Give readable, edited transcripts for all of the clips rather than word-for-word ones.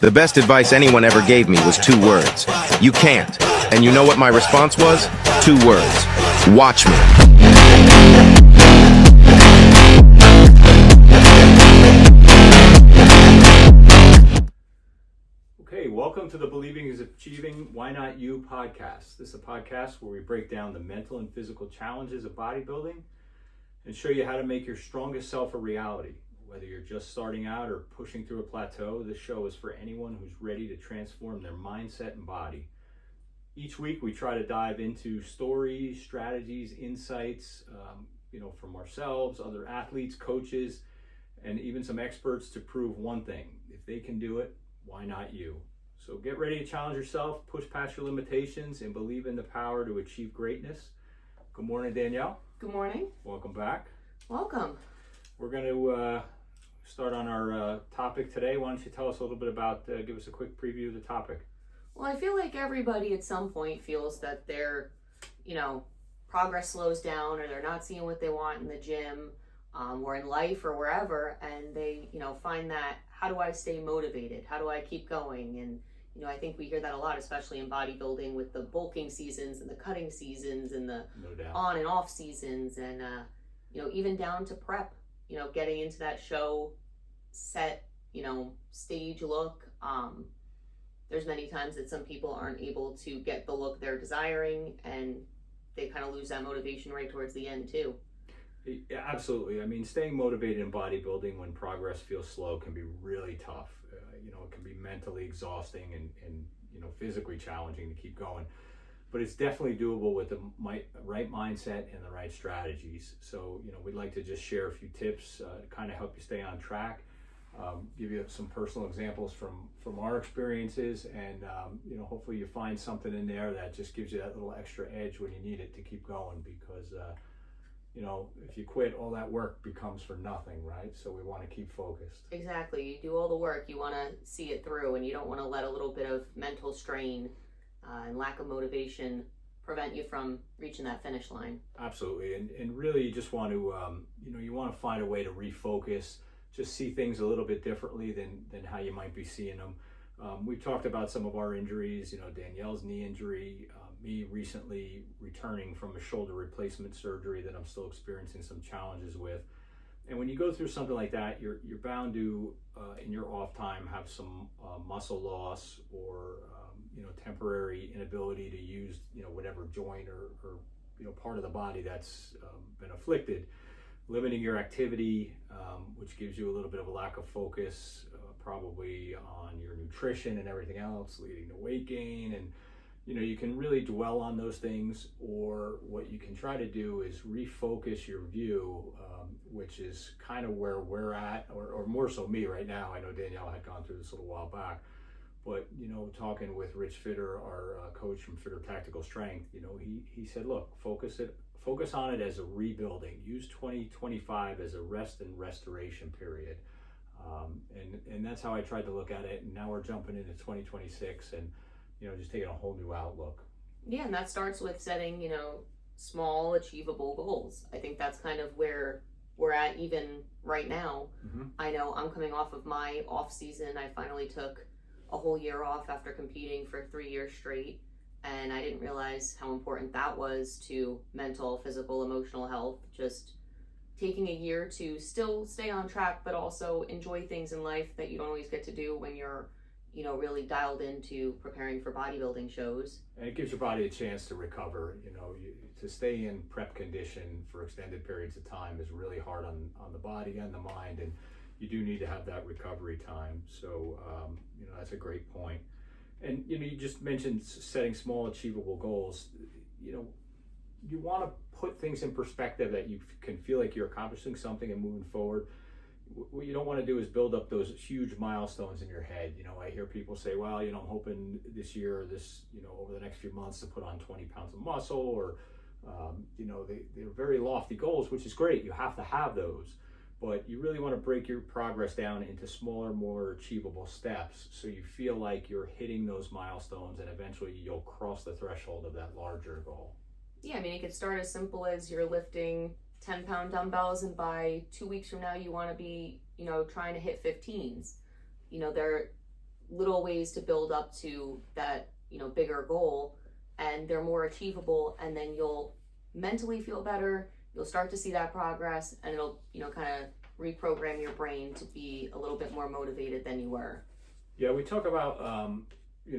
The best advice anyone ever gave me was 2 words. You can't. And you know what my response was? 2 words. Watch me. Okay, welcome to the Believing is Achieving, Why Not You podcast. This is a podcast where we break down the mental and physical challenges of bodybuilding and show you how to make your strongest self a reality. Whether you're just starting out or pushing through a plateau, this show is for anyone who's ready to transform their mindset and body. Each week we try to dive into stories, strategies, insights, from ourselves, other athletes, coaches, and even some experts to prove one thing. If they can do it, why not you? So get ready to challenge yourself, push past your limitations, and believe in the power to achieve greatness. Good morning, Danielle. Good morning. Welcome back. Welcome. We're going to start on our topic today. Why don't you tell us a little bit about, give us a quick preview of the topic. Well, I feel like everybody at some point feels that their, progress slows down or they're not seeing what they want in the gym or in life or wherever. And they, find that, how do I stay motivated? How do I keep going? And, I think we hear that a lot, especially in bodybuilding with the bulking seasons and the cutting seasons and the on and off seasons and, even down to prep, getting into that show set, stage look. There's many times that some people aren't able to get the look they're desiring and they kind of lose that motivation right towards the end too. Yeah, absolutely. I mean, staying motivated in bodybuilding when progress feels slow can be really tough. It can be mentally exhausting and physically challenging to keep going. But it's definitely doable with the right mindset and the right strategies. So, we'd like to just share a few tips to kind of help you stay on track, give you some personal examples from our experiences, and, hopefully you find something in there that just gives you that little extra edge when you need it to keep going because, if you quit, all that work becomes for nothing, right? So we want to keep focused. Exactly. You do all the work, you want to see it through, and you don't want to let a little bit of mental strain and lack of motivation prevent you from reaching that finish line. Absolutely. And really you just want to, you want to find a way to refocus, just see things a little bit differently than how you might be seeing them. We've talked about some of our injuries, Danielle's knee injury, me recently returning from a shoulder replacement surgery that I'm still experiencing some challenges with. And when you go through something like that, you're bound to, in your off time, have some muscle loss or temporary inability to use, whatever joint or part of the body that's been afflicted, limiting your activity, which gives you a little bit of a lack of focus, probably on your nutrition and everything else, leading to weight gain. And, you can really dwell on those things, or what you can try to do is refocus your view, which is kind of where we're at, or more so me right now. I know Danielle had gone through this a little while back. But, talking with Rich Fitter, our coach from Fitter Tactical Strength, he said, look, focus on it as a rebuilding. Use 2025 as a rest and restoration period. And that's how I tried to look at it. And now we're jumping into 2026 and, just taking a whole new outlook. Yeah, and that starts with setting, small, achievable goals. I think that's kind of where we're at even right now. Mm-hmm. I know I'm coming off of my off season. I finally took a whole year off after competing for 3 years straight. And I didn't realize how important that was to mental, physical, emotional health. Just taking a year to still stay on track, but also enjoy things in life that you don't always get to do when you're, really dialed into preparing for bodybuilding shows. And it gives your body a chance to recover. To stay in prep condition for extended periods of time is really hard on the body and the mind. And you do need to have that recovery time. So, that's a great point. And, you just mentioned setting small, achievable goals. You want to put things in perspective that you can feel like you're accomplishing something and moving forward. What you don't want to do is build up those huge milestones in your head. I hear people say, well, I'm hoping this year, over the next few months to put on 20 pounds of muscle, or, they're very lofty goals, which is great. You have to have those. But you really want to break your progress down into smaller, more achievable steps so you feel like you're hitting those milestones and eventually you'll cross the threshold of that larger goal. Yeah, I mean, it could start as simple as you're lifting 10-pound dumbbells and by 2 weeks from now you want to be, trying to hit 15s. little ways to build up to that, bigger goal, and they're more achievable, and then you'll mentally feel better, you'll start to see that progress, and it'll, kind of reprogram your brain to be a little bit more motivated than you were. Yeah, we talk about,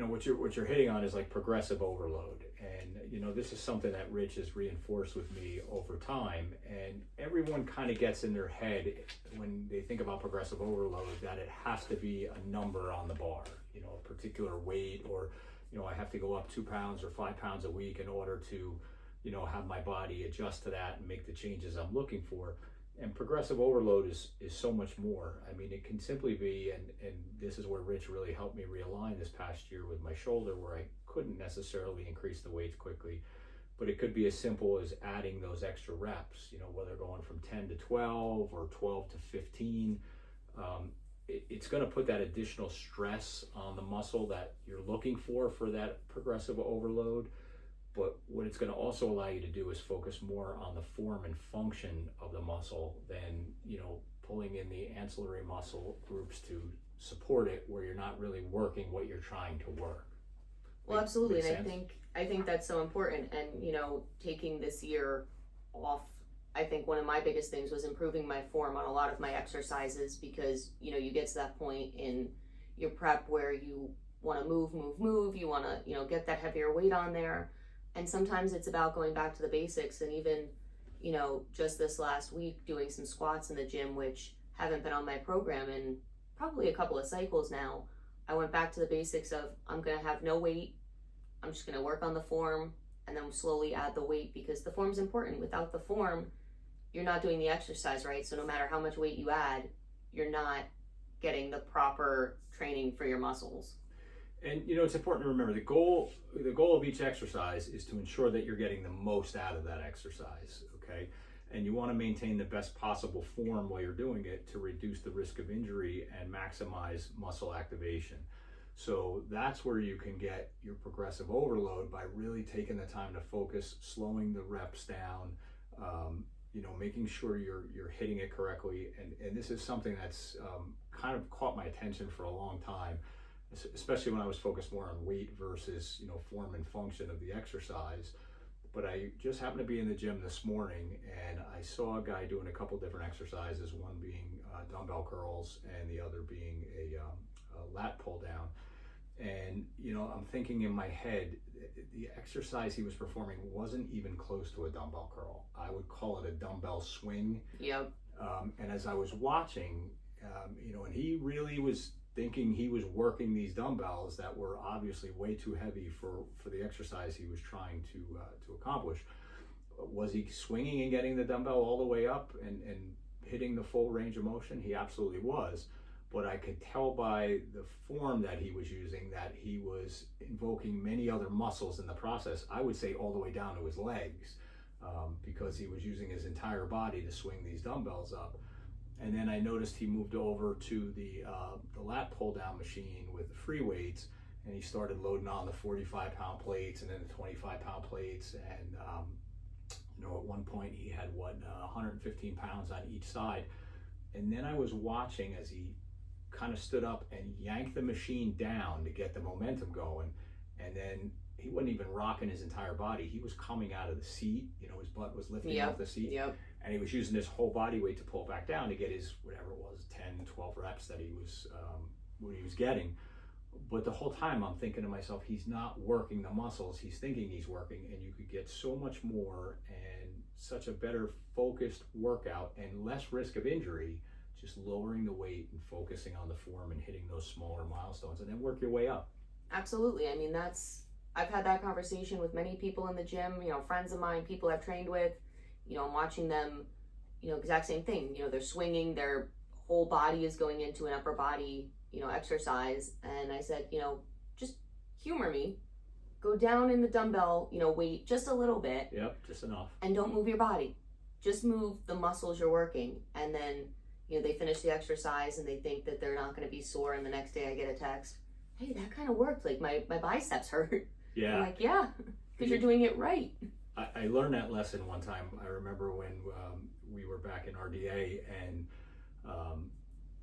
what you're hitting on is like progressive overload. And, this is something that Rich has reinforced with me over time. And everyone kind of gets in their head when they think about progressive overload that it has to be a number on the bar, a particular weight, or, I have to go up 2 pounds or 5 pounds a week in order to, have my body adjust to that and make the changes I'm looking for. And progressive overload is so much more. I mean, it can simply be, and this is where Rich really helped me realign this past year with my shoulder, where I couldn't necessarily increase the weights quickly, but it could be as simple as adding those extra reps, whether going from 10 to 12 or 12 to 15. It's going to put that additional stress on the muscle that you're looking for that progressive overload. But what it's going to also allow you to do is focus more on the form and function of the muscle than, pulling in the ancillary muscle groups to support it, where you're not really working what you're trying to work. Well, absolutely. And I think that's so important. And, taking this year off, I think one of my biggest things was improving my form on a lot of my exercises, because, you get to that point in your prep where you want to move, you want to, get that heavier weight on there. And sometimes it's about going back to the basics. And even, just this last week, doing some squats in the gym, which haven't been on my program in probably a couple of cycles now. I went back to the basics of, I'm going to have no weight. I'm just going to work on the form and then slowly add the weight, because the form's important. Without the form, you're not doing the exercise, right? So no matter how much weight you add, you're not getting the proper training for your muscles. And it's important to remember the goal of each exercise is to ensure that you're getting the most out of that exercise, okay? And you want to maintain the best possible form while you're doing it to reduce the risk of injury and maximize muscle activation. So that's where you can get your progressive overload, by really taking the time to focus, slowing the reps down, making sure you're hitting it correctly. And this is something that's kind of caught my attention for a long time, especially when I was focused more on weight versus, form and function of the exercise. But I just happened to be in the gym this morning, and I saw a guy doing a couple different exercises, one being dumbbell curls and the other being a lat pull down. And, I'm thinking in my head, the exercise he was performing wasn't even close to a dumbbell curl. I would call it a dumbbell swing. Yep. And as I was watching, and he really was thinking he was working these dumbbells that were obviously way too heavy for the exercise he was trying to accomplish. Was he swinging and getting the dumbbell all the way up and hitting the full range of motion? He absolutely was. But I could tell by the form that he was using that he was invoking many other muscles in the process. I would say all the way down to his legs, because he was using his entire body to swing these dumbbells up. And then I noticed he moved over to the lat pull down machine with the free weights, and he started loading on the 45-pound plates and then the 25-pound plates. And, at one point he had 115 pounds on each side. And then I was watching as he kind of stood up and yanked the machine down to get the momentum going. And then he wasn't even rocking his entire body. He was coming out of the seat, his butt was lifting off the seat. Yep. And he was using his whole body weight to pull back down to get his, whatever it was, 10, 12 reps that he was getting. But the whole time I'm thinking to myself, he's not working the muscles he's thinking he's working, and you could get so much more and such a better focused workout and less risk of injury, just lowering the weight and focusing on the form and hitting those smaller milestones, and then work your way up. Absolutely. I mean, I've had that conversation with many people in the gym, friends of mine, people I've trained with. I'm watching them, exact same thing. They're swinging, their whole body is going into an upper body, exercise. And I said, just humor me, go down in the dumbbell, weight just a little bit. Yep, just enough. And don't move your body. Just move the muscles you're working. And then, they finish the exercise and they think that they're not going to be sore. And the next day I get a text, hey, that kind of worked. Like my biceps hurt. Yeah. I'm like, yeah, because you're doing it right. I learned that lesson one time. I remember when we were back in RDA, and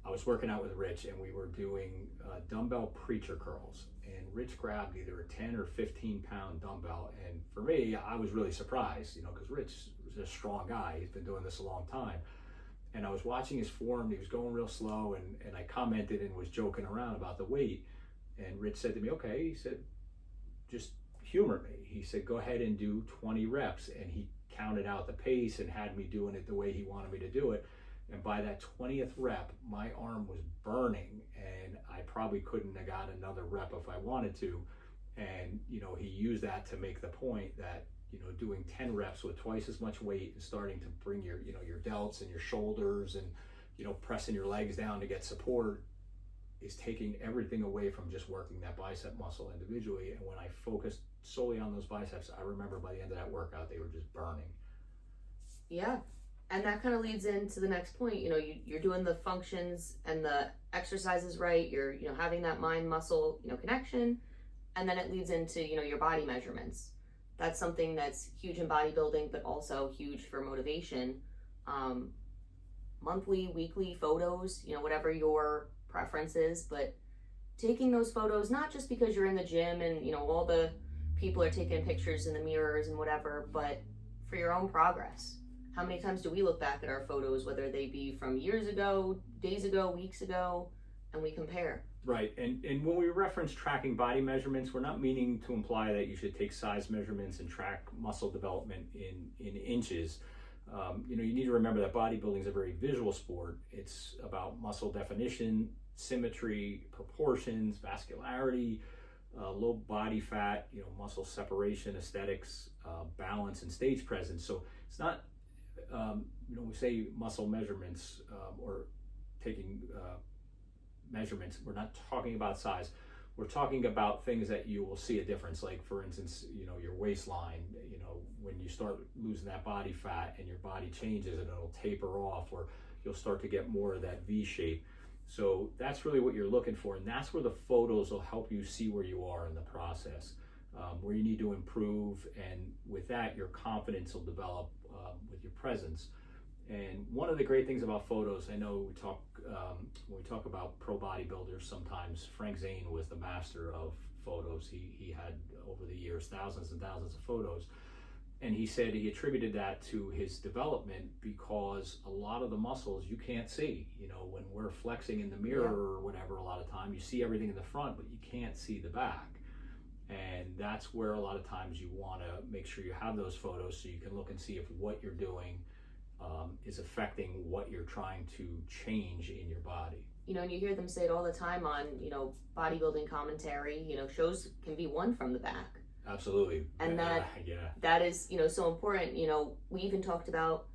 I was working out with Rich, and we were doing dumbbell preacher curls. And Rich grabbed either a 10 or 15 pound dumbbell. And for me, I was really surprised, because Rich was a strong guy. He's been doing this a long time. And I was watching his form. He was going real slow. And I commented and was joking around about the weight. And Rich said to me, okay, he said, just humor me. He said, go ahead and do 20 reps. And he counted out the pace and had me doing it the way he wanted me to do it. And by that 20th rep, my arm was burning, and I probably couldn't have got another rep if I wanted to. And, he used that to make the point that, doing 10 reps with twice as much weight and starting to bring your delts and your shoulders and, pressing your legs down to get support is taking everything away from just working that bicep muscle individually. And when I focused solely on those biceps, I remember by the end of that workout, they were just burning. Yeah. And that kind of leads into the next point. You're doing the functions and the exercises right. You're, having that mind muscle, connection. And then it leads into, your body measurements. That's something that's huge in bodybuilding, but also huge for motivation. Monthly, weekly photos, whatever your preference is, but taking those photos, not just because you're in the gym and, all the people are taking pictures in the mirrors and whatever, but for your own progress. How many times do we look back at our photos, whether they be from years ago, days ago, weeks ago, and we compare? Right. And when we reference tracking body measurements, we're not meaning to imply that you should take size measurements and track muscle development in inches. You need to remember that bodybuilding is a very visual sport. It's about muscle definition, symmetry, proportions, vascularity, low body fat, muscle separation, aesthetics, balance, and stage presence. So it's not, we say muscle measurements or taking measurements, we're not talking about size. We're talking about things that you will see a difference. Like, for instance, your waistline, when you start losing that body fat and your body changes and it'll taper off, or you'll start to get more of that V shape. So that's really what you're looking for. And that's where the photos will help you see where you are in the process, where you need to improve. And with that, your confidence will develop with your presence. And one of the great things about photos, I know when we talk about pro bodybuilders, sometimes Frank Zane was the master of photos. He had, over the years, thousands and thousands of photos. And he said he attributed that to his development because a lot of the muscles you can't see. When we're flexing in the mirror or whatever, a lot of time you see everything in the front, but you can't see the back. And that's where a lot of times you want to make sure you have those photos so you can look and see if what you're doing is affecting what you're trying to change in your body. And you hear them say it all the time on, bodybuilding commentary, shows can be won from the back. Absolutely. And that is, so important. We even talked about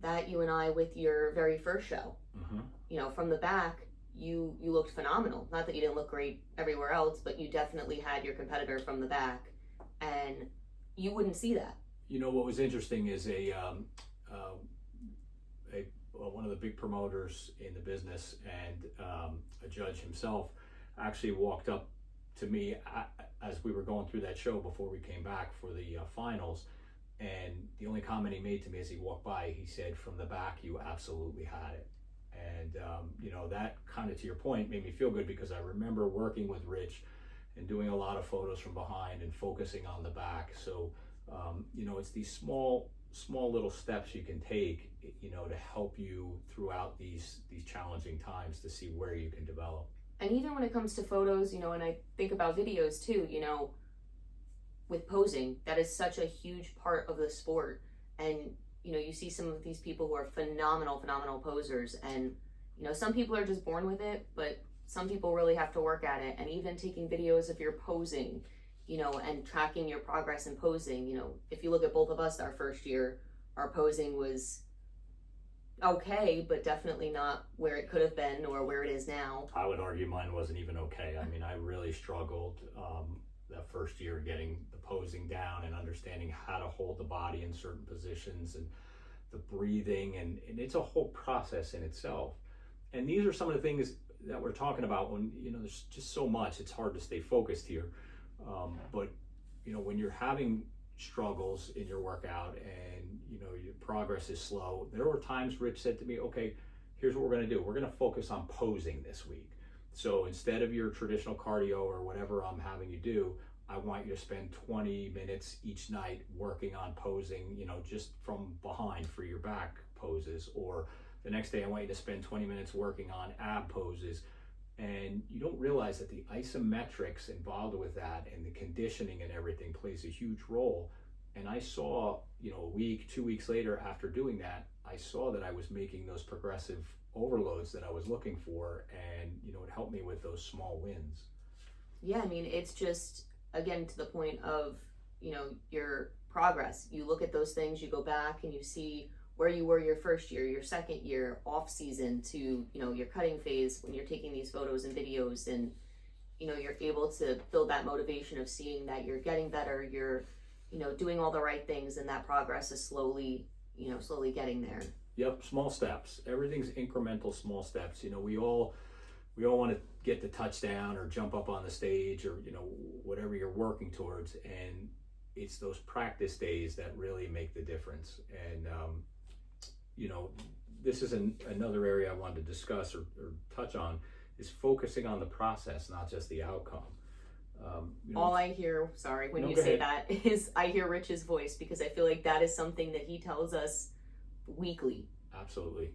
that, you and I, with your very first show. Mm-hmm. From the back, you looked phenomenal. Not that you didn't look great everywhere else, but you definitely had your competitor from the back, and you wouldn't see that. What was interesting is one of the big promoters in the business and a judge himself actually walked up to me as we were going through that show before we came back for the finals, and the only comment he made to me as he walked by, he said, "From the back, you absolutely had it." And that kind of, to your point, made me feel good, because I remember working with Rich and doing a lot of photos from behind and focusing on the back. So it's these small little steps you can take, to help you throughout these challenging times to see where you can develop. And even when it comes to photos, and I think about videos too, with posing, that is such a huge part of the sport. And, you see some of these people who are phenomenal posers, and, some people are just born with it, but some people really have to work at it. And even taking videos of your posing, and tracking your progress in posing. If you look at both of us, our first year, our posing was okay, but definitely not where it could have been or where it is now. I would argue mine wasn't even okay. I mean, I really struggled that first year getting the posing down and understanding how to hold the body in certain positions and the breathing, and it's a whole process in itself. And these are some of the things that we're talking about when, there's just so much, it's hard to stay focused here. But when you're having struggles in your workout and your progress is slow, there were times Rich said to me, okay, here's what we're going to do. We're going to focus on posing this week. So instead of your traditional cardio or whatever I'm having you do, I want you to spend 20 minutes each night working on posing, just from behind for your back poses. Or the next day, I want you to spend 20 minutes working on ab poses. And you don't realize that the isometrics involved with that and the conditioning and everything plays a huge role. And I saw, a week, 2 weeks later after doing that, I saw that I was making those progressive overloads that I was looking for. And, it helped me with those small wins. Yeah, I mean, it's just, again, to the point of, your progress. You look at those things, you go back and you see where you were your first year, your second year, off season to, your cutting phase when you're taking these photos and videos, and, you're able to build that motivation of seeing that you're getting better, you're, doing all the right things, and that progress is slowly getting there. Yep, small steps. Everything's incremental small steps. We all want to get the touchdown or jump up on the stage or, whatever you're working towards. And it's those practice days that really make the difference. And, this is another area I wanted to discuss or touch on, is focusing on the process, not just the outcome. All I hear, when you say that, is I hear Rich's voice, because I feel like that is something that he tells us weekly. Absolutely.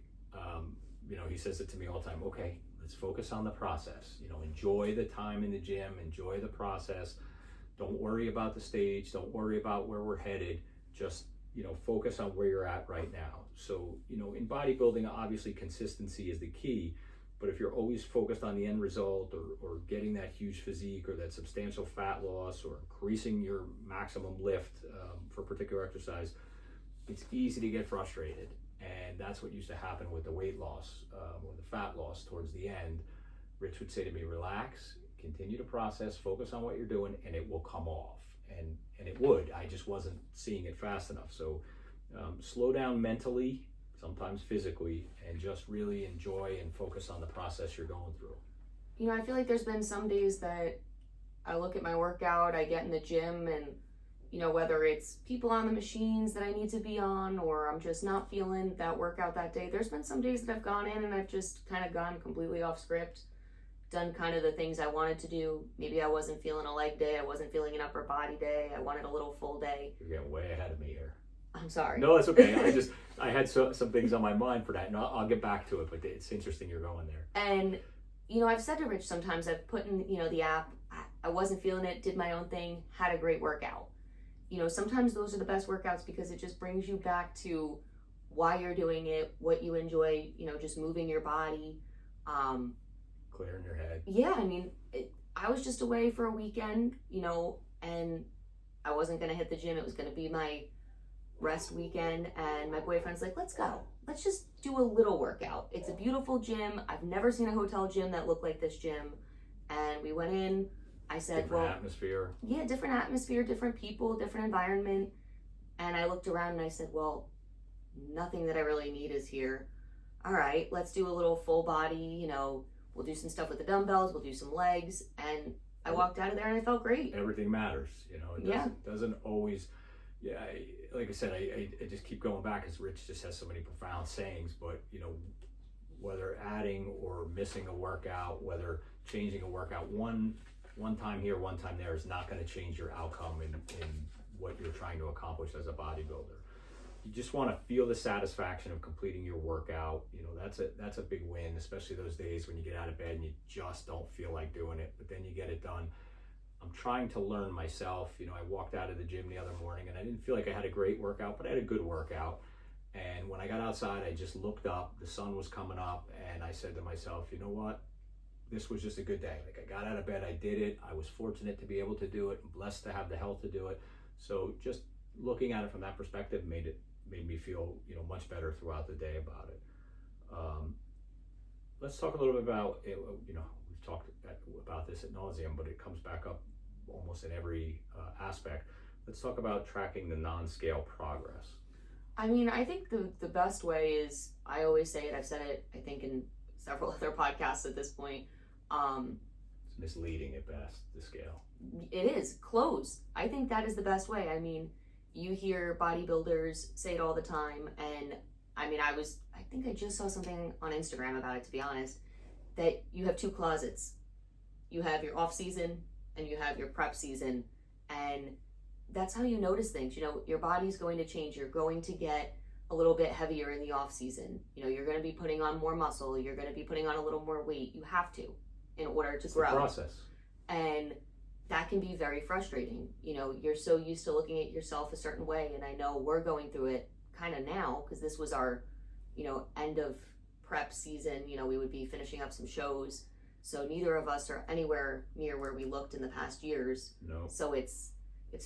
He says it to me all the time. Okay, let's focus on the process. Enjoy the time in the gym, enjoy the process. Don't worry about the stage. Don't worry about where we're headed. Just, focus on where you're at right now. So, in bodybuilding, obviously consistency is the key. But if you're always focused on the end result or getting that huge physique or that substantial fat loss or increasing your maximum lift for a particular exercise, it's easy to get frustrated. And that's what used to happen with the weight loss or the fat loss towards the end. Rich would say to me, relax, continue to process, focus on what you're doing, and it will come off. And it would. I just wasn't seeing it fast enough. So slow down mentally, sometimes physically, and just really enjoy and focus on the process you're going through. I feel like there's been some days that I look at my workout, I get in the gym, and whether it's people on the machines that I need to be on, or I'm just not feeling that workout that day. There's been some days that I've gone in and I've just kind of gone completely off script, done kind of the things I wanted to do. Maybe I wasn't feeling a leg day, I wasn't feeling an upper body day, I wanted a little full day. You're getting way ahead of me here. I'm sorry. No, that's okay. I had some things on my mind for that, and I'll get back to it, but it's interesting you're going there. And, I've said to Rich sometimes, I've put in, the app, I wasn't feeling it, did my own thing, had a great workout. Sometimes those are the best workouts because it just brings you back to why you're doing it, what you enjoy, just moving your body. Clearing your head. Yeah, I mean, I was just away for a weekend, and I wasn't going to hit the gym. It was going to be my rest weekend, and my boyfriend's like, let's go. Let's just do a little workout. It's a beautiful gym. I've never seen a hotel gym that looked like this gym. And we went in. I said, different atmosphere. Yeah, different atmosphere, different people, different environment. And I looked around and I said, well, nothing that I really need is here. All right, let's do a little full body, we'll do some stuff with the dumbbells, we'll do some legs. And I walked out of there and I felt great. Everything matters, It doesn't always, like I said, I just keep going back because Rich just has so many profound sayings, but, whether adding or missing a workout, whether changing a workout, one time here, one time there is not going to change your outcome in what you're trying to accomplish as a bodybuilder. You just want to feel the satisfaction of completing your workout. That's a big win, especially those days when you get out of bed and you just don't feel like doing it, but then you get it done. I'm trying to learn myself. I walked out of the gym the other morning and I didn't feel like I had a great workout, but I had a good workout. And when I got outside, I just looked up, the sun was coming up, and I said to myself, you know what? This was just a good day. Like, I got out of bed, I did it. I was fortunate to be able to do it, blessed to have the health to do it. So just looking at it from that perspective made me feel, much better throughout the day about it. Let's talk a little bit about, we've talked about this ad nauseum, but it comes back up almost in every aspect. Let's talk about tracking the non-scale progress. I mean, I think the best way is, I always say it, I've said it, I think, in several other podcasts at this point. It's misleading at best, the scale. It is. Closed. I think that is the best way. I mean, you hear bodybuilders say it all the time, and I mean, I think I just saw something on Instagram about it, to be honest, that you have two closets. You have your off season and you have your prep season. And that's how you notice things. You know, your body's going to change. You're going to get a little bit heavier in the off season. You know, you're going to be putting on more muscle. You're going to be putting on a little more weight. You have to in order to grow. The process. And that can be very frustrating. You know, you're so used to looking at yourself a certain way. And I know we're going through it kind of now because this was our, you know, end of prep season. You know, we would be finishing up some shows. So neither of us are anywhere near where we looked in the past years. No. So it's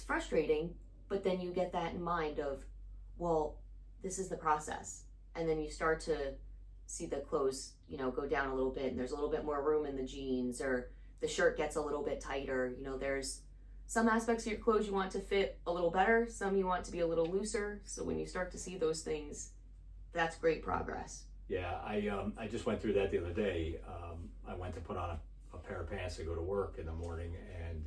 frustrating, but then you get that in mind of, well, this is the process. And then you start to see the clothes, you know, go down a little bit and there's a little bit more room in the jeans, or the shirt gets a little bit tighter. You know, there's some aspects of your clothes you want to fit a little better, some you want to be a little looser. So when you start to see those things, that's great progress. Yeah, I just went through that the other day. I went to put on a pair of pants to go to work in the morning, and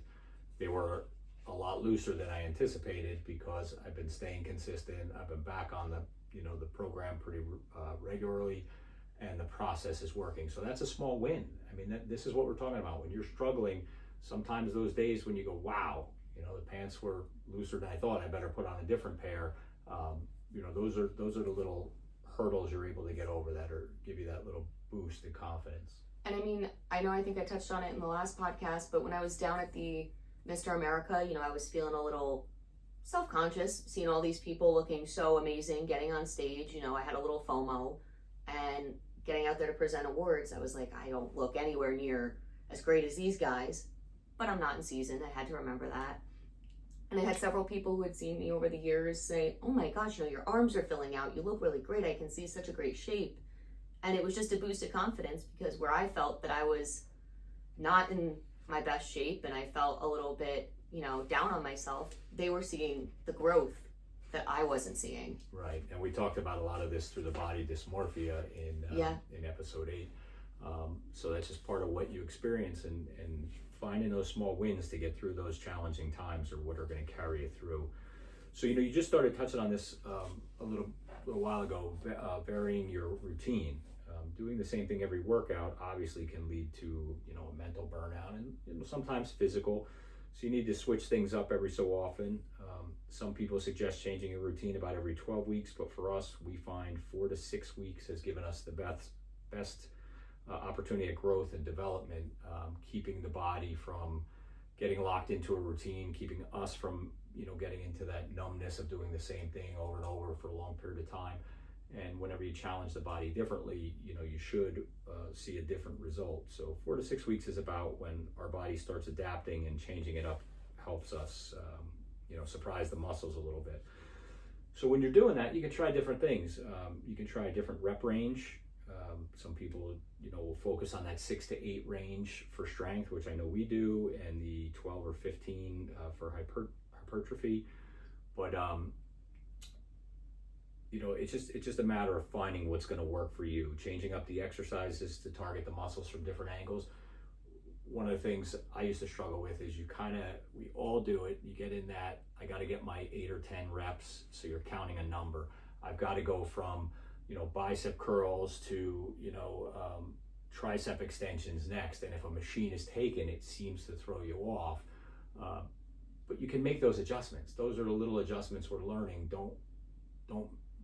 they were a lot looser than I anticipated because I've been staying consistent. I've been back on the program pretty regularly, and the process is working. So that's a small win. I mean, this is what we're talking about. When you're struggling, sometimes those days when you go, wow, you know, the pants were looser than I thought, I better put on a different pair. You know, those are the little hurdles you're able to get over that, or give you that little boost in confidence. And I mean, I think I touched on it in the last podcast, but when I was down at the Mr. America, you know, I was feeling a little self-conscious, seeing all these people looking so amazing, getting on stage. You know, I had a little FOMO, and getting out there to present awards, I was like, I don't look anywhere near as great as these guys, but I'm not in season. I had to remember that. And I had several people who had seen me over the years say, oh my gosh, you know, your arms are filling out. You look really great. I can see such a great shape. And it was just a boost of confidence, because where I felt that I was not in my best shape and I felt a little bit, you know, down on myself, they were seeing the growth that I wasn't seeing. Right, and we talked about a lot of this through the body dysmorphia in episode 8. So that's just part of what you experience, and finding those small wins to get through those challenging times are what are going to carry you through. So, you know, you just started touching on this a little while ago, varying your routine. Doing the same thing every workout obviously can lead to, you know, a mental burnout and, you know, sometimes physical. So you need to switch things up every so often. Some people suggest changing your routine about every 12 weeks, but for us, we find 4 to 6 weeks has given us the best opportunity at growth and development, keeping the body from getting locked into a routine, keeping us from, you know, getting into that numbness of doing the same thing over and over for a long period of time. And whenever you challenge the body differently, you know, you should see a different result. So 4 to 6 weeks is about when our body starts adapting, and changing it up helps us, you know, surprise the muscles a little bit. So when you're doing that, you can try different things. You can try a different rep range. Some people, you know, will focus on that 6 to 8 range for strength, which I know we do, and the 12 or 15 for hypertrophy. But you know, it's just a matter of finding what's going to work for you, changing up the exercises to target the muscles from different angles. One of the things I used to struggle with is we all do it. You get in that, I got to get my 8 or 10 reps. So you're counting a number. I've got to go from, you know, bicep curls to, you know, tricep extensions next. And if a machine is taken, it seems to throw you off. But you can make those adjustments. Those are the little adjustments we're learning. Don't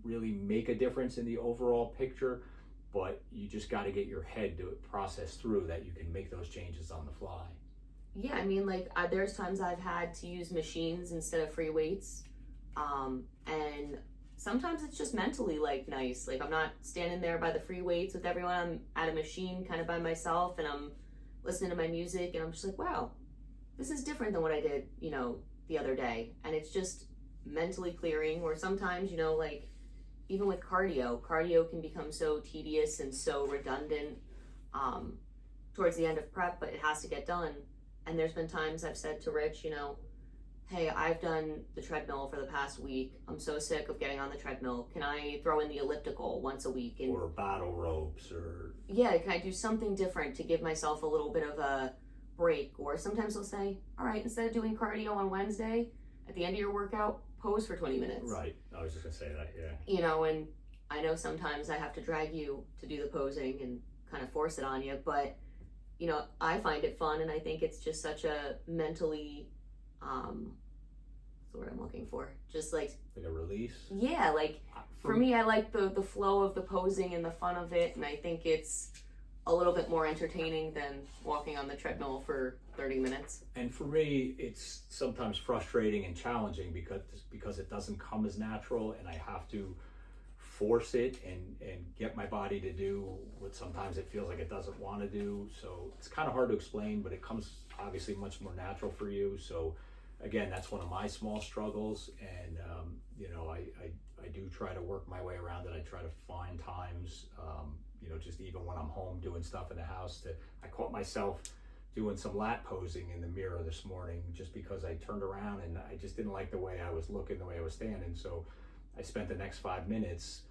really make a difference in the overall picture, but you just got to get your head to process through that you can make those changes on the fly. Yeah, I mean, like, there's times I've had to use machines instead of free weights, and sometimes it's just mentally, like, nice. Like, I'm not standing there by the free weights with everyone. I'm at a machine kind of by myself, and I'm listening to my music, and I'm just like, wow, this is different than what I did, you know, the other day. And it's just mentally clearing. Or sometimes, you know, like, even with cardio can become so tedious and so redundant towards the end of prep, but it has to get done. And there's been times I've said to Rich, you know, hey, I've done the treadmill for the past week. I'm so sick of getting on the treadmill. Can I throw in the elliptical once a week? Or battle ropes, or... Yeah, can I do something different to give myself a little bit of a break? Or sometimes I'll say, all right, instead of doing cardio on Wednesday, at the end of your workout, pose for 20 minutes. Right, I was just gonna say that, yeah. You know, and I know sometimes I have to drag you to do the posing and kind of force it on you, but you know, I find it fun, and I think it's just such a mentally, what's the word I'm looking for? Just like a release. Yeah, like for me, I like the flow of the posing and the fun of it, and I think it's a little bit more entertaining than walking on the treadmill for 30 minutes. And for me, it's sometimes frustrating and challenging because it doesn't come as natural, and I have to force it and get my body to do what sometimes it feels like it doesn't want to do. So it's kind of hard to explain, but it comes obviously much more natural for you. So again, that's one of my small struggles, and you know, I do try to work my way around it. I try to find times, you know, just even when I'm home doing stuff in the house. I caught myself doing some lat posing in the mirror this morning just because I turned around and I just didn't like the way I was looking, the way I was standing. So I spent the next 5 minutes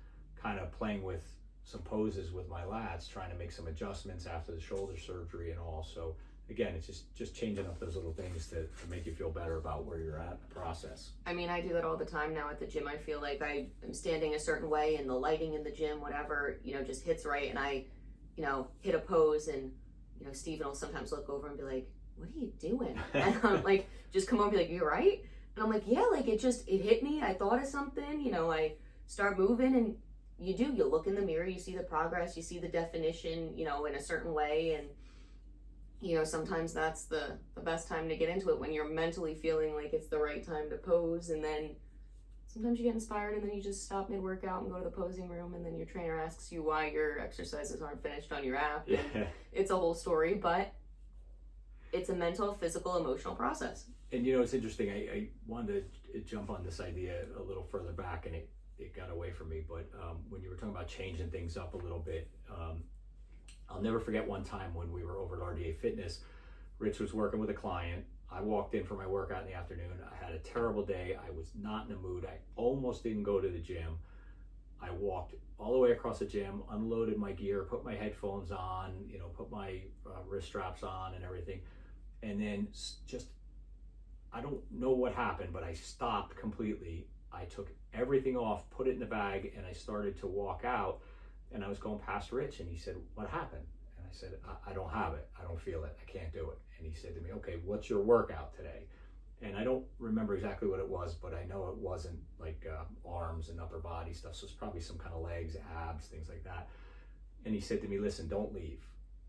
kind of playing with some poses with my lats, trying to make some adjustments after the shoulder surgery and all. So again, it's just changing up those little things to make you feel better about where you're at in the process. I mean, I do that all the time now at the gym. I feel like I am standing a certain way, and the lighting in the gym, whatever, you know, just hits right, and I, you know, hit a pose, and, you know, Steven will sometimes look over and be like, what are you doing? And I'm like, just come over and be like, you right? And I'm like, yeah, like it hit me. I thought of something, you know, I start moving, and you look in the mirror, you see the progress, you see the definition, you know, in a certain way. And, you know, sometimes that's the best time to get into it, when you're mentally feeling like it's the right time to pose. And then sometimes you get inspired and then you just stop mid-workout and go to the posing room, and then your trainer asks you why your exercises aren't finished on your app. Yeah. It's a whole story, but it's a mental, physical, emotional process. And you know, it's interesting. I wanted to jump on this idea a little further back, and it got away from me. But when you were talking about changing things up a little bit, I'll never forget one time when we were over at RDA Fitness. Rich was working with a client. I walked in for my workout in the afternoon. I had a terrible day. I was not in the mood. I almost didn't go to the gym. I walked all the way across the gym, unloaded my gear, put my headphones on, you know, put my wrist straps on and everything. And then just, I don't know what happened, but I stopped completely. I took everything off, put it in the bag, and I started to walk out. And I was going past Rich, and he said, what happened? And I said, I don't have it. I don't feel it. I can't do it. And he said to me, okay, what's your workout today? And I don't remember exactly what it was, but I know it wasn't like arms and upper body stuff. So it's probably some kind of legs, abs, things like that. And he said to me, listen, don't leave.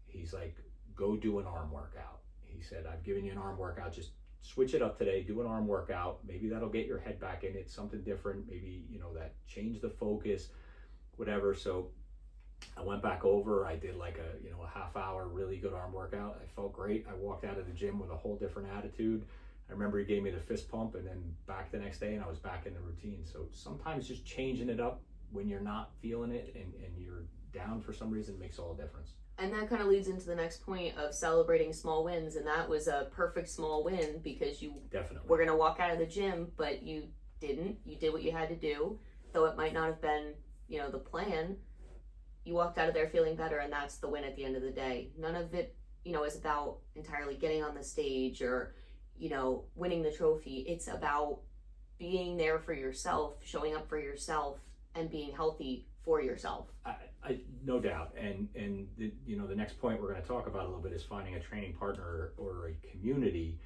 He's like, go do an arm workout. He said, I've given you an arm workout. Just switch it up today. Do an arm workout. Maybe that'll get your head back in it. Something different. Maybe, you know, that change the focus, whatever. So I went back over. I did like a half hour really good arm workout. I felt great. I walked out of the gym with a whole different attitude. I remember he gave me the fist pump, and then back the next day, and I was back in the routine. So sometimes just changing it up when you're not feeling it and you're down for some reason makes all the difference. And that kind of leads into the next point of celebrating small wins. And that was a perfect small win, because you Definitely were going to walk out of the gym, but you didn't. You did what you had to do, though it might not have been, you know, the plan. You walked out of there feeling better, and that's the win at the end of the day. None of it, you know, is about entirely getting on the stage or, you know, winning the trophy. It's about being there for yourself, showing up for yourself, and being healthy for yourself. I no doubt. And the next point we're going to talk about a little bit is finding a training partner or a community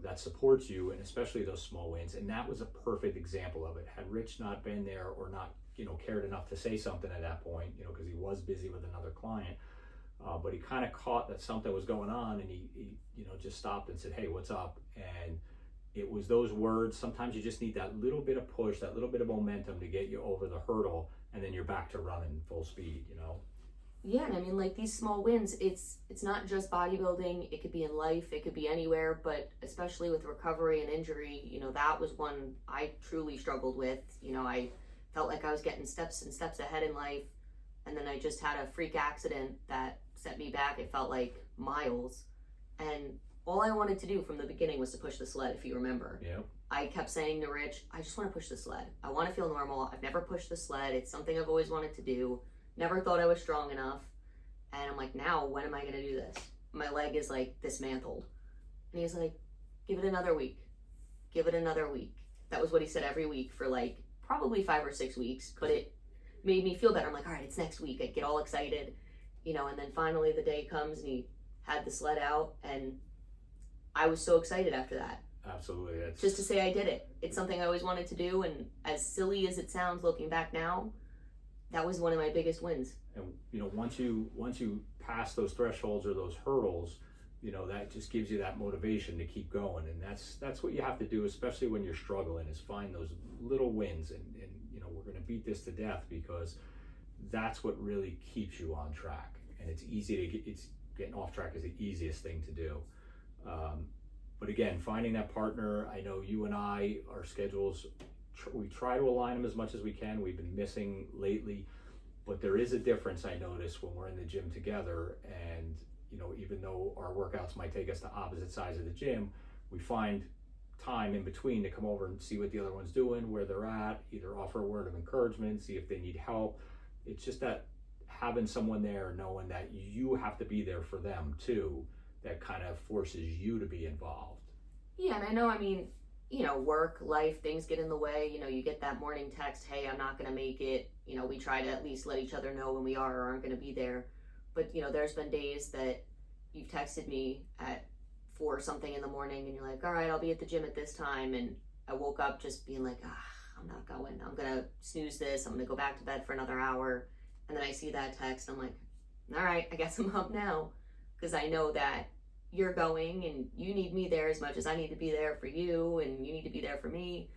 that supports you, and especially those small wins. And that was a perfect example of it. Had Rich not been there, or not, you know, cared enough to say something at that point, you know, because he was busy with another client, but he kind of caught that something was going on, and he you know, just stopped and said, hey, what's up? And it was those words. Sometimes you just need that little bit of push, that little bit of momentum to get you over the hurdle, and then you're back to running full speed, you know? Yeah, and I mean, like, these small wins, it's not just bodybuilding. It could be in life, it could be anywhere, but especially with recovery and injury, you know, that was one I truly struggled with. You know, I felt like I was getting steps and steps ahead in life, and then I just had a freak accident that set me back. It felt like miles, and all I wanted to do from the beginning was to push the sled, if you remember. Yeah. I kept saying to Rich, I just want to push the sled. I want to feel normal. I've never pushed the sled. It's something I've always wanted to do. Never thought I was strong enough. And I'm like, now, when am I going to do this? My leg is like dismantled. And he's like, give it another week. Give it another week. That was what he said every week for like probably 5 or 6 weeks. But made me feel better. I'm like, all right, it's next week. I get all excited, and then finally the day comes and he had the sled out, and I was so excited after that. Absolutely. Just to say I did it. It's something I always wanted to do, and as silly as it sounds looking back now, that was one of my biggest wins. And once you pass those thresholds or those hurdles, that just gives you that motivation to keep going. And that's what you have to do, especially when you're struggling, is find those little wins. And we're going to beat this to death, because that's what really keeps you on track. And it's easy to it's getting off track is the easiest thing to do. But again, finding that partner, I know you and I, our schedules, we try to align them as much as we can. We've been missing lately, but there is a difference, I notice, when we're in the gym together. And even though our workouts might take us to opposite sides of the gym, we find time in between to come over and see what the other one's doing, where they're at, either offer a word of encouragement, see if they need help. It's just that having someone there, knowing that you have to be there for them too, that kind of forces you to be involved. Yeah, and I know, work, life, things get in the way. You get that morning text, hey, I'm not going to make it. We try to at least let each other know when we are or aren't going to be there. But, there's been days that you've texted me at 4 something in the morning and you're like, all right, I'll be at the gym at this time. And I woke up just being like, I'm not going. I'm going to snooze this. I'm going to go back to bed for another hour. And then I see that text. I'm like, all right, I guess I'm up now, because I know that you're going and you need me there as much as I need to be there for you, and you need to be there for me.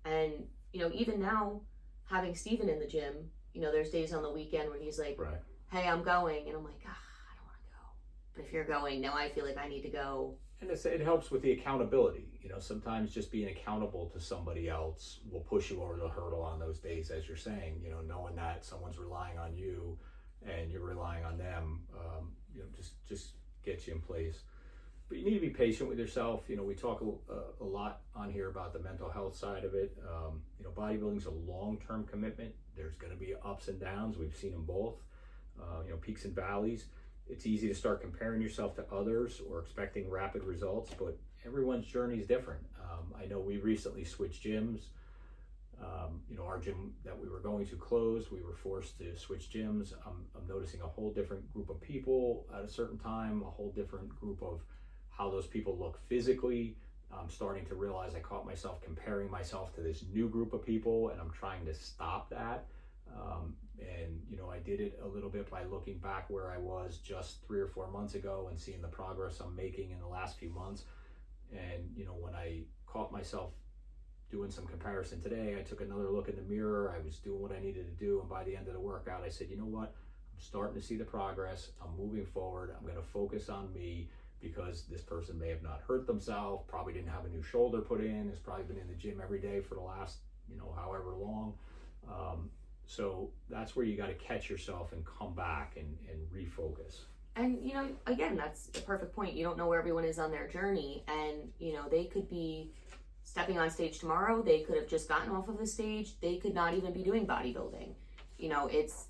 And, even now, having Steven in the gym, there's days on the weekend where he's like, right, hey, I'm going. And I'm like, I don't want to go. But if you're going, now I feel like I need to go. And it helps with the accountability. Sometimes just being accountable to somebody else will push you over the hurdle on those days, as you're saying, knowing that someone's relying on you and you're relying on them, just gets you in place. But you need to be patient with yourself. We talk a lot on here about the mental health side of it. Bodybuilding is a long-term commitment. There's going to be ups and downs. We've seen them both, peaks and valleys. It's easy to start comparing yourself to others or expecting rapid results, but everyone's journey is different. I know we recently switched gyms. Our gym that we were going to closed. We were forced to switch gyms. I'm noticing a whole different group of people at a certain time, a whole different group of how those people look physically. I'm starting to realize I caught myself comparing myself to this new group of people, and I'm trying to stop that. And I did it a little bit by looking back where I was just 3 or 4 months ago and seeing the progress I'm making in the last few months. And when I caught myself doing some comparison today, I took another look in the mirror. I was doing what I needed to do, and by the end of the workout, I said, you know what? I'm starting to see the progress. I'm moving forward. I'm going to focus on me, because this person may have not hurt themselves, probably didn't have a new shoulder put in, has probably been in the gym every day for the last, however long. So that's where you got to catch yourself and come back and refocus. And, again, that's a perfect point. You don't know where everyone is on their journey. And, they could be stepping on stage tomorrow. They could have just gotten off of the stage. They could not even be doing bodybuilding. It's,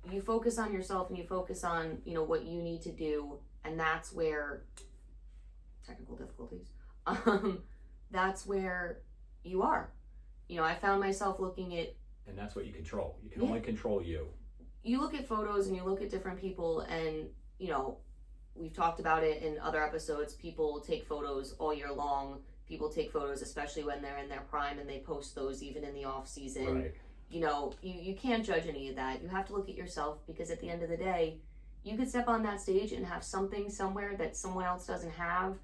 you focus on yourself and you focus on, what you need to do. And that's where, technical difficulties, that's where you are. I found myself looking at, and that's what you control. You can only control you. You look at photos and you look at different people, and, we've talked about it in other episodes. People take photos all year long. People take photos, especially when they're in their prime, and they post those even in the off season. Right. You can't judge any of that. You have to look at yourself, because at the end of the day, you could step on that stage and have something somewhere that someone else doesn't have,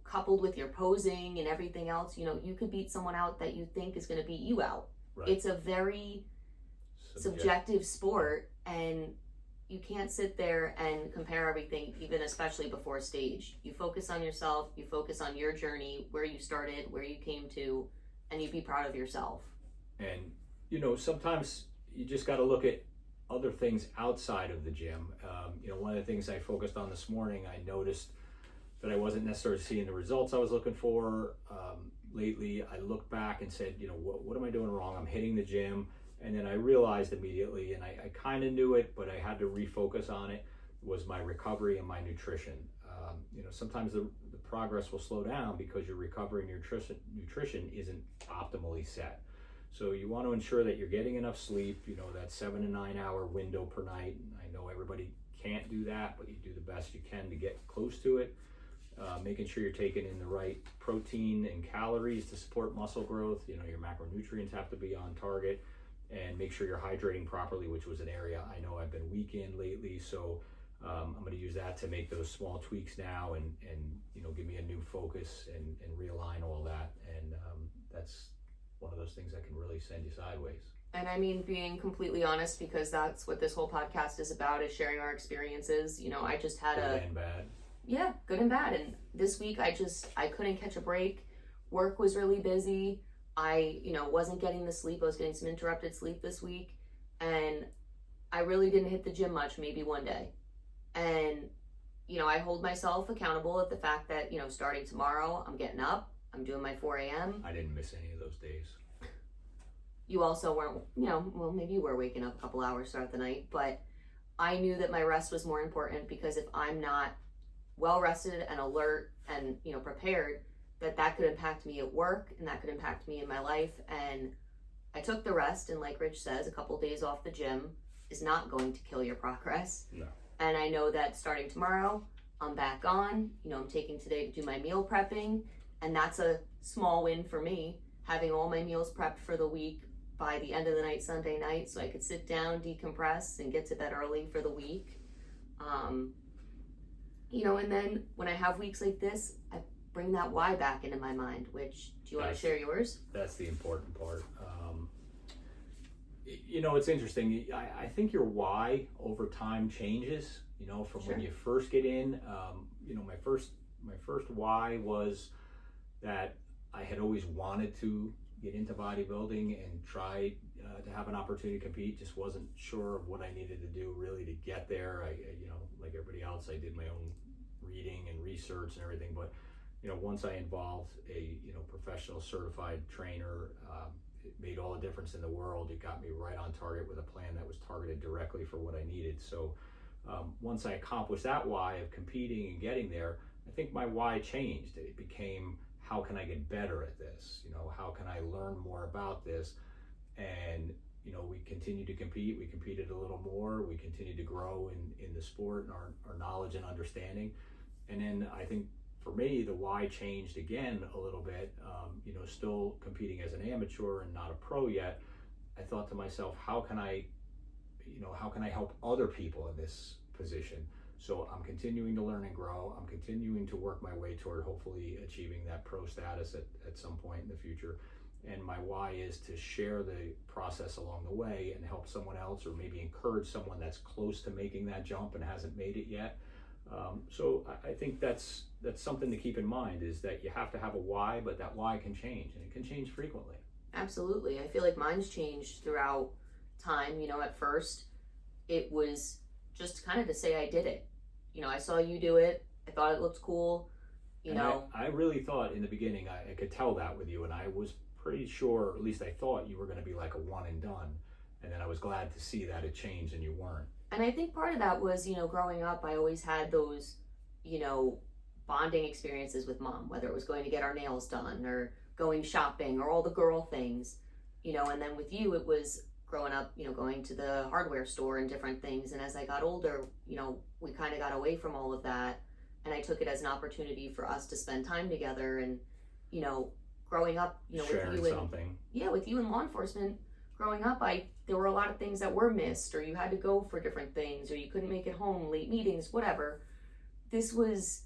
coupled with your posing and everything else. You could beat someone out that you think is going to beat you out. Right. It's a very subjective sport, and you can't sit there and compare everything, even especially before stage. You focus on yourself, you focus on your journey, where you started, where you came to, and you be proud of yourself. And, sometimes you just got to look at other things outside of the gym. One of the things I focused on this morning, I noticed that I wasn't necessarily seeing the results I was looking for. Lately, I looked back and said, what am I doing wrong? I'm hitting the gym. And then I realized immediately, and I kind of knew it, but I had to refocus on it, was my recovery and my nutrition. Sometimes the progress will slow down because your recovery and nutrition isn't optimally set. So you want to ensure that you're getting enough sleep, you know, that 7 to 9 hour window per night. I know everybody can't do that, but you do the best you can to get close to it. Making sure you're taking in the right protein and calories to support muscle growth. You know, your macronutrients have to be on target, and make sure you're hydrating properly, which was an area I know I've been weak in lately. So I'm going to use that to make those small tweaks now, and you know, give me a new focus and realign all that. And that's one of those things that can really send you sideways. And I mean, being completely honest, because that's what this whole podcast is about, is sharing our experiences. You know, I just had Good and bad. Yeah, good and bad. And this week I couldn't catch a break. Work was really busy. I, you know, wasn't getting the sleep. I was getting some interrupted sleep this week. And I really didn't hit the gym much, maybe one day. And, you know, I hold myself accountable at the fact that, you know, starting tomorrow, I'm getting up. I'm doing my 4 a.m. I didn't miss any of those days. You also weren't, you know, well, maybe you were waking up a couple hours throughout the night. But I knew that my rest was more important, because if I'm not well rested and alert and, you know, prepared, that could impact me at work, and that could impact me in my life. And I took the rest, and like Rich says, a couple of days off the gym is not going to kill your progress. No. And I know that starting tomorrow, I'm back on. You know, I'm taking today to do my meal prepping, and that's a small win for me, having all my meals prepped for the week by the end of the night, Sunday night, so I could sit down, decompress, and get to bed early for the week. You know, and then when I have weeks like this, I bring that why back into my mind, which, do you want to share yours? That's the important part. You know, it's interesting. I think your why over time changes, you know, from when you first get in. You know, my first why was that I had always wanted to get into bodybuilding and try to have an opportunity to compete. Just wasn't sure of what I needed to do really to get there. I you know, like everybody else, I did my own reading and research and everything. But, you know, once I involved a, you know, professional certified trainer, it made all the difference in the world. It got me right on target with a plan that was targeted directly for what I needed. So once I accomplished that why of competing and getting there, I think my why changed. It became, how can I get better at this? You know, how can I learn more about this? And, you know, we continued to compete. We competed a little more. We continued to grow in the sport and our knowledge and understanding. And then I think for me, the why changed again a little bit. You know, still competing as an amateur and not a pro yet. I thought to myself, how can I help other people in this position? So I'm continuing to learn and grow. I'm continuing to work my way toward hopefully achieving that pro status at some point in the future. And my why is to share the process along the way and help someone else, or maybe encourage someone that's close to making that jump and hasn't made it yet. So I think that's something to keep in mind, is that you have to have a why, but that why can change, and it can change frequently. Absolutely. I feel like mine's changed throughout time. You know, at first it was just kind of to say I did it. You know, I saw you do it. I thought it looked cool. You know, I really thought in the beginning, I could tell that with you, and I was pretty sure, at least I thought, you were going to be like a one and done. And then I was glad to see that it changed and you weren't. And I think part of that was, you know, growing up, I always had those, you know, bonding experiences with mom, whether it was going to get our nails done or going shopping or all the girl things, you know. And then with you, it was growing up, you know, going to the hardware store and different things. And as I got older, you know, we kind of got away from all of that. And I took it as an opportunity for us to spend time together. And, you know, growing up, you know, sharing with you something. with you in law enforcement, growing up, there were a lot of things that were missed, or you had to go for different things, or you couldn't make it home, late meetings, whatever. This was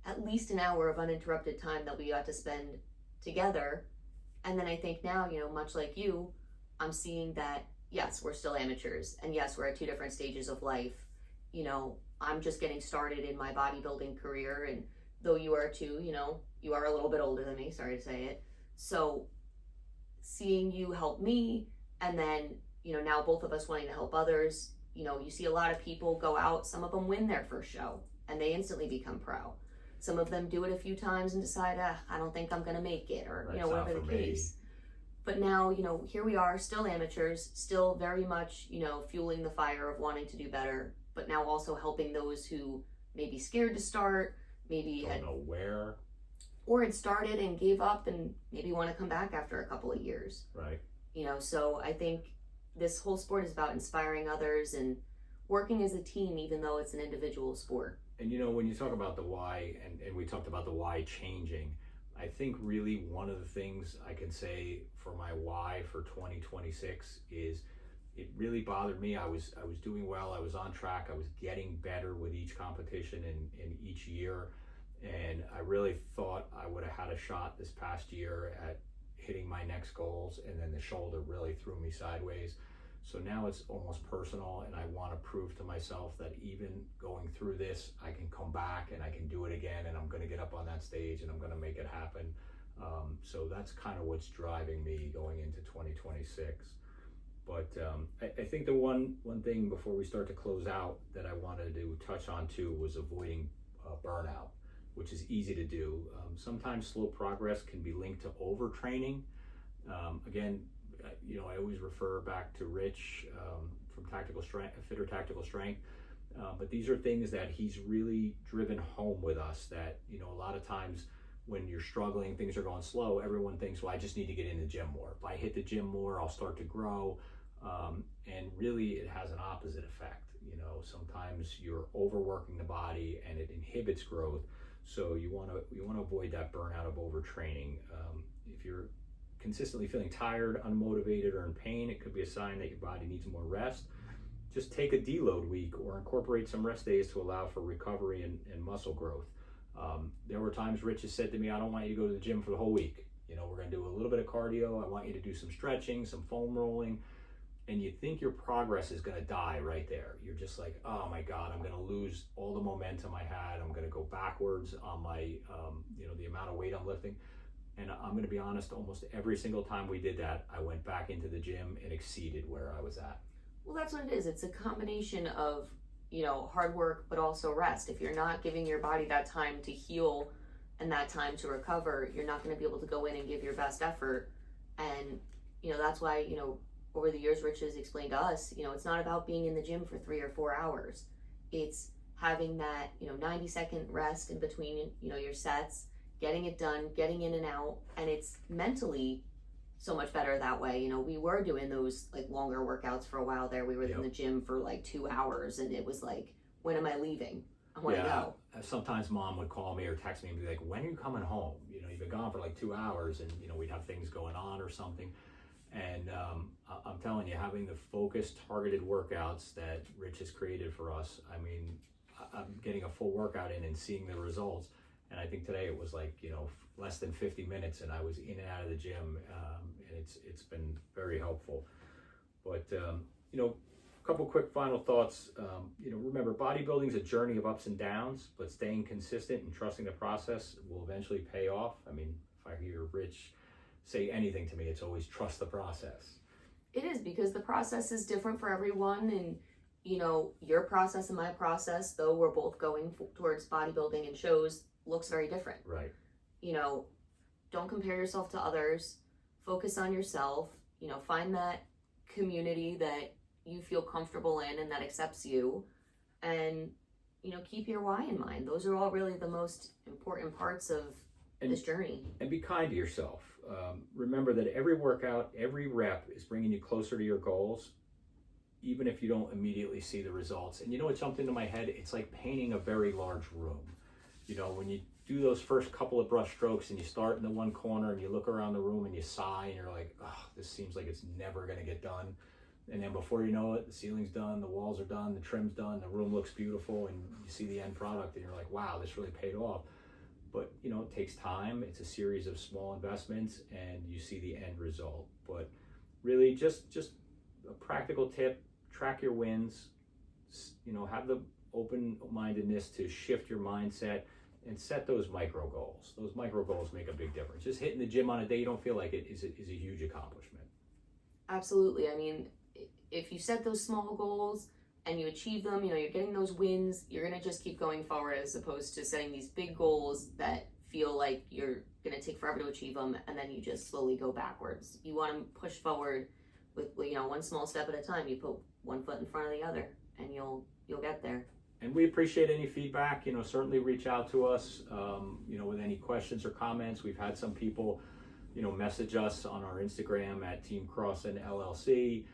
at least an hour of uninterrupted time that we got to spend together. And then I think now, you know, much like you, I'm seeing that, yes, we're still amateurs, and yes, we're at two different stages of life. You know, I'm just getting started in my bodybuilding career, and though you are too, you know, you are a little bit older than me, sorry to say it. So seeing you help me, and then, you know, now both of us wanting to help others, you know, you see a lot of people go out, some of them win their first show and they instantly become pro. Some of them do it a few times and decide, I don't think I'm going to make it, or, you know, whatever the case. But now, you know, here we are, still amateurs, still very much, you know, fueling the fire of wanting to do better, but now also helping those who may be scared to start, maybe don't know where, or had started and gave up and maybe want to come back after a couple of years. Right. So I think this whole sport is about inspiring others and working as a team, even though it's an individual sport. And when you talk about the why, and we talked about the why changing, I think really one of the things I can say for my why for 2026 is it really bothered me. I was doing well, I was on track, I was getting better with each competition and each year, and I really thought I would have had a shot this past year at hitting my next goals, and then the shoulder really threw me sideways. So now it's almost personal, and I want to prove to myself that even going through this, I can come back and I can do it again, and I'm going to get up on that stage and I'm going to make it happen. So that's kind of what's driving me going into 2026. But I think the one thing before we start to close out that I wanted to touch on too was avoiding burnout, which is easy to do. Sometimes slow progress can be linked to overtraining. Again, I always refer back to Rich from Tactical Strength, Fitter Tactical Strength. But these are things that he's really driven home with us that, a lot of times when you're struggling, things are going slow, everyone thinks, well, I just need to get in the gym more. If I hit the gym more, I'll start to grow. And really it has an opposite effect. Sometimes you're overworking the body and it inhibits growth. So you want to avoid that burnout of overtraining. If you're consistently feeling tired, unmotivated, or in pain, it could be a sign that your body needs more rest. Just take a deload week or incorporate some rest days to allow for recovery and muscle growth. There were times Rich has said to me, I don't want you to go to the gym for the whole week. We're going to do a little bit of cardio. I want you to do some stretching, some foam rolling. And you think your progress is going to die right there. You're just like, oh my God, I'm going to lose all the momentum I had. I'm going to go backwards on my, the amount of weight I'm lifting. And I'm going to be honest, almost every single time we did that, I went back into the gym and exceeded where I was at. Well, that's what it is. It's a combination of, hard work, but also rest. If you're not giving your body that time to heal and that time to recover, you're not going to be able to go in and give your best effort. And, that's why, over the years, Rich has explained to us, it's not about being in the gym for 3 or 4 hours. It's having that, 90-second rest in between, your sets, getting it done, getting in and out. And it's mentally so much better that way. We were doing those like longer workouts for a while there. We were in the gym for like 2 hours and it was like, when am I leaving? I want to go. Sometimes mom would call me or text me and be like, when are you coming home? You've been gone for like 2 hours, and we'd have things going on or something. And I'm telling you, having the focused, targeted workouts that Rich has created for us, I mean, I'm getting a full workout in and seeing the results. And I think today it was like, less than 50 minutes and I was in and out of the gym. And it's been very helpful. But, a couple quick final thoughts. Remember, bodybuilding is a journey of ups and downs, but staying consistent and trusting the process will eventually pay off. I mean, if I hear Rich say anything to me, it's always trust the process. It is, because the process is different for everyone. And, your process and my process, though we're both going towards bodybuilding and shows, looks very different. Right. Don't compare yourself to others. Focus on yourself. Find that community that you feel comfortable in and that accepts you, and keep your why in mind. Those are all really the most important parts of this journey. And be kind to yourself. Remember that every workout, every rep is bringing you closer to your goals, even if you don't immediately see the results. And it jumped into my head, it's like painting a very large room. When you do those first couple of brush strokes and you start in the one corner and you look around the room and you sigh and you're like, oh, this seems like it's never going to get done. And then before you know it, the ceiling's done, the walls are done, the trim's done, the room looks beautiful, and you see the end product and you're like, wow, this really paid off. But it takes time. It's a series of small investments and you see the end result. But really just a practical tip, track your wins, have the open-mindedness to shift your mindset and set those micro goals. Those micro goals make a big difference. Just hitting the gym on a day you don't feel like it is a huge accomplishment. Absolutely. I mean, if you set those small goals and you achieve them, you're getting those wins, you're going to just keep going forward, as opposed to setting these big goals that feel like you're going to take forever to achieve them and then you just slowly go backwards. You want to push forward with, one small step at a time. You put one foot in front of the other and you'll get there. And we appreciate any feedback. Certainly reach out to us, with any questions or comments. We've had some people message us on our Instagram at Team Crossin LLC.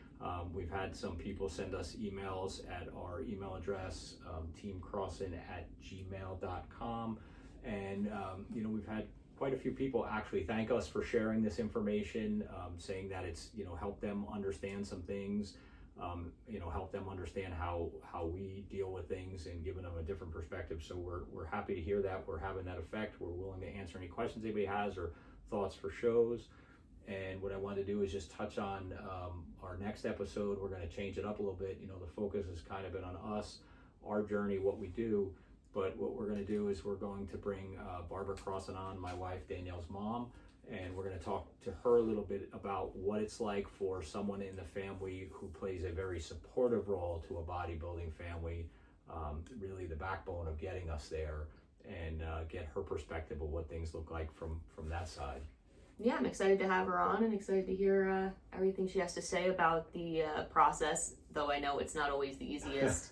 We've had some people send us emails at our email address, teamcrossin@gmail.com. And, we've had quite a few people actually thank us for sharing this information, saying that it's, helped them understand some things, help them understand how we deal with things and giving them a different perspective. So we're happy to hear that we're having that effect. We're willing to answer any questions anybody has or thoughts for shows. And what I want to do is just touch on our next episode. We're going to change it up a little bit. The focus has kind of been on us, our journey, what we do. But what we're going to do is we're going to bring Barbara Crossin on, my wife Danielle's mom, and we're going to talk to her a little bit about what it's like for someone in the family who plays a very supportive role to a bodybuilding family, really the backbone of getting us there, and get her perspective of what things look like from that side. Yeah, I'm excited to have her on and excited to hear everything she has to say about the process, though I know it's not always the easiest.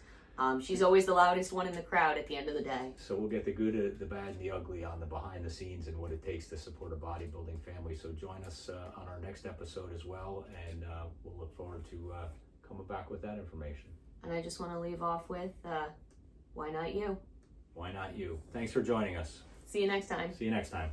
She's always the loudest one in the crowd at the end of the day. So we'll get the good, the bad, and the ugly on the behind the scenes and what it takes to support a bodybuilding family. So join us on our next episode as well, and we'll look forward to coming back with that information. And I just want to leave off with, why not you? Why not you? Thanks for joining us. See you next time. See you next time.